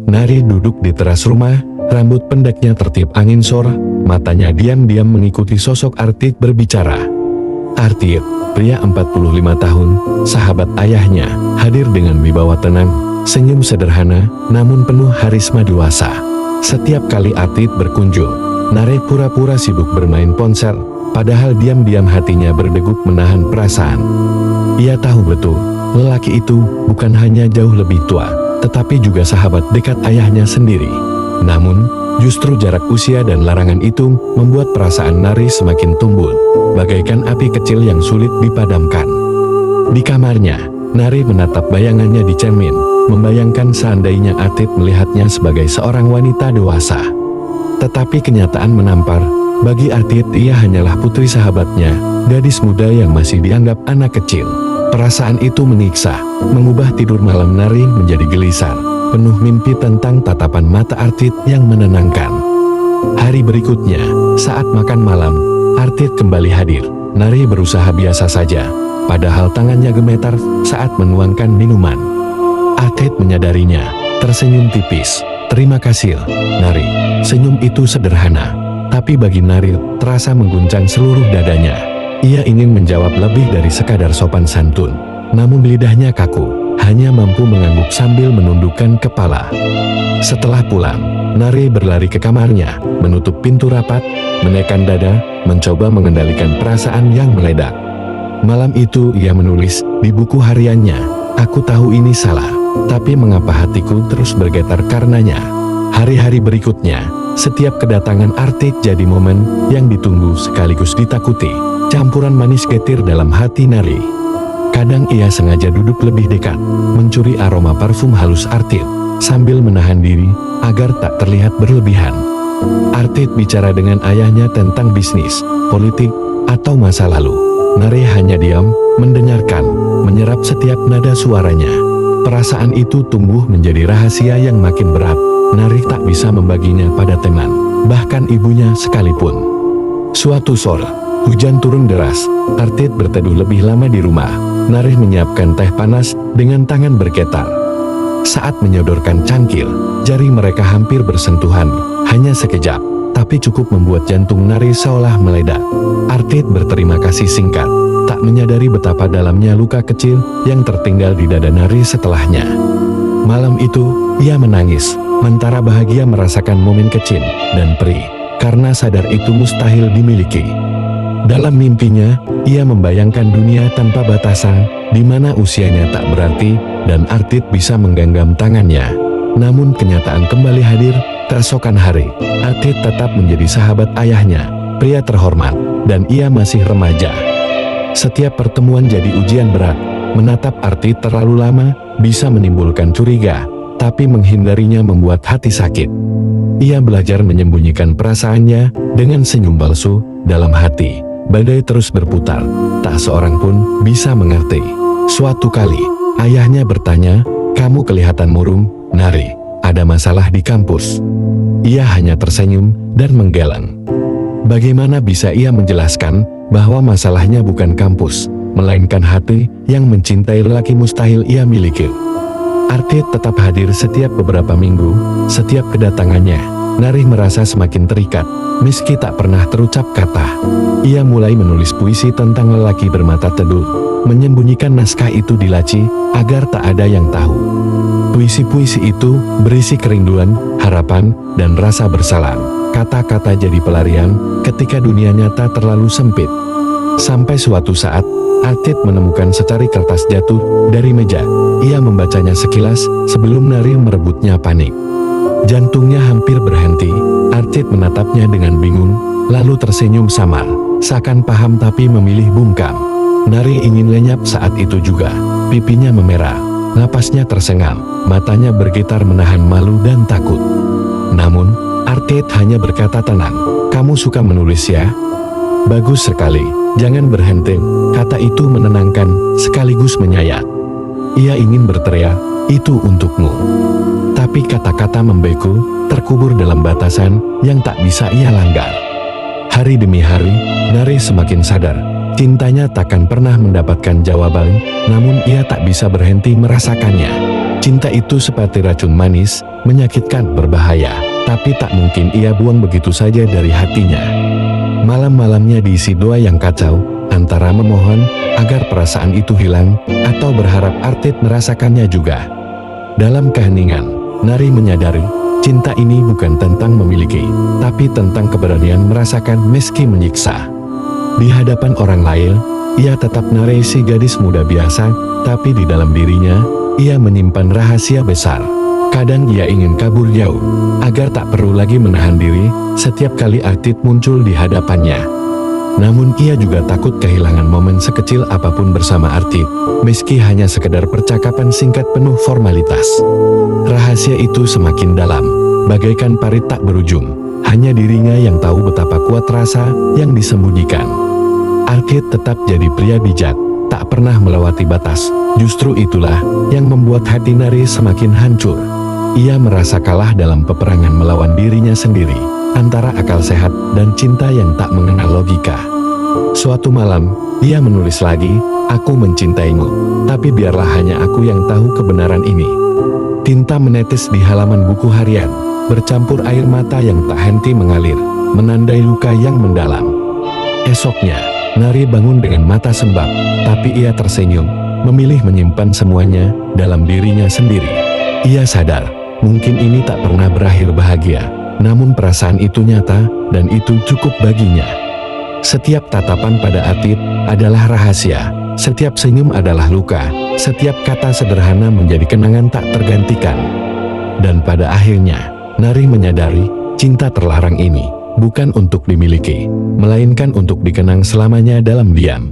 Nari duduk di teras rumah, rambut pendeknya tertiup angin sore, matanya diam-diam mengikuti sosok Artit berbicara. Artit, pria 45 tahun, sahabat ayahnya, hadir dengan wibawa tenang, senyum sederhana, namun penuh harisma dewasa. Setiap kali Artit berkunjung, Nari pura-pura sibuk bermain ponsel, padahal diam-diam hatinya berdegup menahan perasaan. Ia tahu betul, lelaki itu bukan hanya jauh lebih tua, tetapi juga sahabat dekat ayahnya sendiri. Namun, justru jarak usia dan larangan itu membuat perasaan Nari semakin tumbul, bagaikan api kecil yang sulit dipadamkan. Di kamarnya, Nari menatap bayangannya di cermin, membayangkan seandainya Artit melihatnya sebagai seorang wanita dewasa. Tetapi kenyataan menampar, bagi Artit ia hanyalah putri sahabatnya, gadis muda yang masih dianggap anak kecil. Perasaan itu menyiksa, mengubah tidur malam Nari menjadi gelisar, penuh mimpi tentang tatapan mata Artit yang menenangkan. Hari berikutnya, saat makan malam, Artit kembali hadir. Nari berusaha biasa saja, padahal tangannya gemetar saat menuangkan minuman. Artit menyadarinya, tersenyum tipis. "Terima kasih, Nari." Senyum itu sederhana, tapi bagi Nari terasa mengguncang seluruh dadanya. Ia ingin menjawab lebih dari sekadar sopan santun, namun lidahnya kaku, hanya mampu mengangguk sambil menundukkan kepala. Setelah pulang, Nari berlari ke kamarnya, menutup pintu rapat, menekan dada, mencoba mengendalikan perasaan yang meledak. Malam itu ia menulis di buku hariannya, "Aku tahu ini salah, tapi mengapa hatiku terus bergetar karenanya?" Hari-hari berikutnya, setiap kedatangan Artit jadi momen yang ditunggu sekaligus ditakuti. Campuran manis getir dalam hati Nari. Kadang ia sengaja duduk lebih dekat, mencuri aroma parfum halus Artit, sambil menahan diri agar tak terlihat berlebihan. Artit bicara dengan ayahnya tentang bisnis, politik, atau masa lalu. Nari hanya diam, mendengarkan, menyerap setiap nada suaranya. Perasaan itu tumbuh menjadi rahasia yang makin berat. Nari tak bisa membaginya pada teman, bahkan ibunya sekalipun. Suatu sore, hujan turun deras. Artit berteduh lebih lama di rumah. Nari menyiapkan teh panas dengan tangan bergetar. Saat menyodorkan cangkir, jari mereka hampir bersentuhan, hanya sekejap, tapi cukup membuat jantung Nari seolah meledak. Artit berterima kasih singkat, tak menyadari betapa dalamnya luka kecil yang tertinggal di dada Nari setelahnya. Malam itu, ia menangis, mentara bahagia merasakan momen kecil dan perih, karena sadar itu mustahil dimiliki. Dalam mimpinya, ia membayangkan dunia tanpa batasan, di mana usianya tak berarti, dan Artit bisa menggenggam tangannya. Namun kenyataan kembali hadir, keesokan hari, Artit tetap menjadi sahabat ayahnya, pria terhormat, dan ia masih remaja. Setiap pertemuan jadi ujian berat, menatap Artit terlalu lama, bisa menimbulkan curiga, tapi menghindarinya membuat hati sakit. Ia belajar menyembunyikan perasaannya, dengan senyum palsu, dalam hati. Badai terus berputar, tak seorang pun bisa mengerti. Suatu kali, ayahnya bertanya, "Kamu kelihatan murung, Nari, ada masalah di kampus?" Ia hanya tersenyum dan menggeleng. Bagaimana bisa ia menjelaskan bahwa masalahnya bukan kampus, melainkan hati yang mencintai lelaki mustahil ia miliki. Artit tetap hadir setiap beberapa minggu. Setiap kedatangannya, Nari merasa semakin terikat, meski tak pernah terucap kata. Ia mulai menulis puisi tentang lelaki bermata teduh, menyembunyikan naskah itu di laci, agar tak ada yang tahu. Puisi-puisi itu berisi kerinduan, harapan, dan rasa bersalah. Kata-kata jadi pelarian, ketika dunia nyata terlalu sempit. Sampai suatu saat, Artit menemukan secari kertas jatuh dari meja. Ia membacanya sekilas, sebelum Nari merebutnya panik. Jantungnya hampir berhenti. Artit menatapnya dengan bingung, lalu tersenyum samar, seakan paham tapi memilih bungkam. Nari ingin lenyap saat itu juga. Pipinya memerah, napasnya tersengal, matanya bergetar menahan malu dan takut. Namun, Artit hanya berkata tenang, "Kamu suka menulis ya? Bagus sekali, jangan berhenti." Kata itu menenangkan, sekaligus menyayat. Ia ingin berteriak, "Itu untukmu." Tapi kata-kata membeku, terkubur dalam batasan yang tak bisa ia langgar. Hari demi hari, Nari semakin sadar, Cintanya takkan pernah mendapatkan jawaban, namun ia tak bisa berhenti merasakannya. Cinta itu seperti racun manis, menyakitkan, berbahaya, tapi tak mungkin ia buang begitu saja dari hatinya. Malam-malamnya diisi doa yang kacau, antara memohon agar perasaan itu hilang, atau berharap Artid merasakannya juga. Dalam keheningan, Nari menyadari, cinta ini bukan tentang memiliki, tapi tentang keberanian merasakan meski menyiksa. Di hadapan orang lain, ia tetap Nari si gadis muda biasa, tapi di dalam dirinya, ia menyimpan rahasia besar. Kadang ia ingin kabur jauh, agar tak perlu lagi menahan diri setiap kali Artid muncul di hadapannya. Namun ia juga takut kehilangan momen sekecil apapun bersama Artid, meski hanya sekedar percakapan singkat penuh formalitas. Rahasia itu semakin dalam, bagaikan parit tak berujung. Hanya dirinya yang tahu betapa kuat rasa yang disembunyikan. Artid tetap jadi pria bijak, tak pernah melewati batas. Justru itulah yang membuat hati Nari semakin hancur. Ia merasa kalah dalam peperangan melawan dirinya sendiri, antara akal sehat dan cinta yang tak mengenal logika. Suatu malam, ia menulis lagi, "Aku mencintaimu, tapi biarlah hanya aku yang tahu kebenaran ini." Tinta menetes di halaman buku harian, bercampur air mata yang tak henti mengalir, menandai luka yang mendalam. Esoknya, Nari bangun dengan mata sembab, tapi ia tersenyum, memilih menyimpan semuanya dalam dirinya sendiri. Ia sadar, mungkin ini tak pernah berakhir bahagia, namun perasaan itu nyata, dan itu cukup baginya. Setiap tatapan pada Artid adalah rahasia, setiap senyum adalah luka, setiap kata sederhana menjadi kenangan tak tergantikan. Dan pada akhirnya, Nari menyadari, cinta terlarang ini bukan untuk dimiliki, melainkan untuk dikenang selamanya dalam diam.